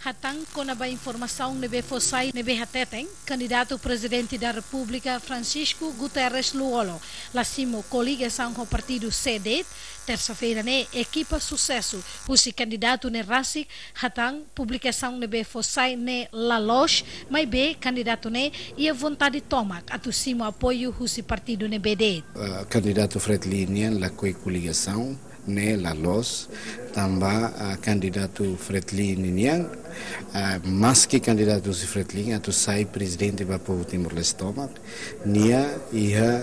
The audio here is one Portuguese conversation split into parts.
Hatang konaba informação nebe fosai nebe hateteng, candidato presidente da República Francisco Guterres Luolo, lasimo coligação com o partido CD, terça-feira ne equipa sucesso, husi candidato ne Rasik, hatang publicação nebe fosai ne La Loche, mas be candidato ne e a vontade tomak, atusimo apoio husi partido ne BD. Candidato Fred Linian, la coligação ne La Loche, também candidato Fred Linian, mas que candidato se Fred Linian, atu sai presidente do povo Timor-Leste tomak, nia ia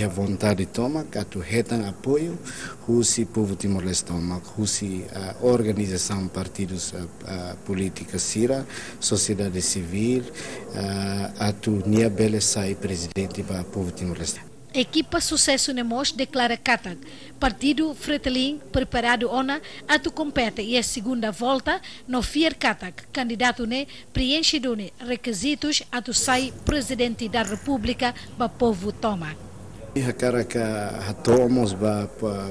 vontade tomak, atu retan apoio, husi povo Timor-Leste tomak, husi organização partidos políticos sira, sociedade civil, atu nia bele sai presidente do povo Timor-Leste. Equipa Sucesso Nemos declara Katag. Partido Fretilin preparado ona atu compete e a segunda volta no Fier Katag. Candidato ne preenchido ne requisitos atu sai presidente da República ba povo toma. A cara que tomamos ba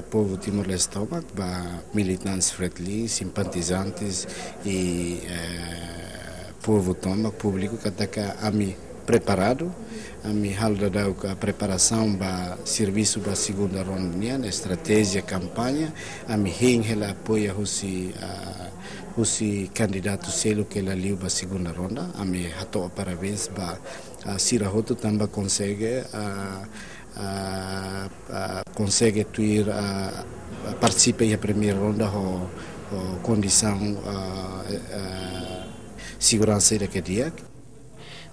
povo Timor-Leste toma, ba militantes Fretilin, simpatizantes e povo toma, público que está a mim preparado. A minha a preparação para serviço para a segunda ronda, estratégia, campanha, a minha apoia o candidato selo que ele liu para a segunda ronda, a minha parabéns para a Sira Roto também consegue tuir participar da primeira ronda com condição segurança daquele dia.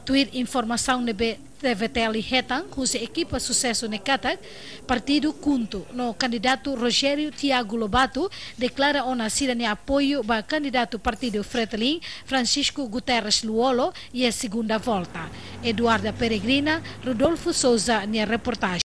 Tuir informação nebe TVTL Hetang, cuja equipa sucesso ne Katag, partido Kunto, no candidato Rogério Tiago Lobato, declara ona sira ne apoio para candidato partido Fretilin, Francisco Guterres Luolo, e a segunda volta. Eduarda Peregrina, Rodolfo Souza, ne reportagem.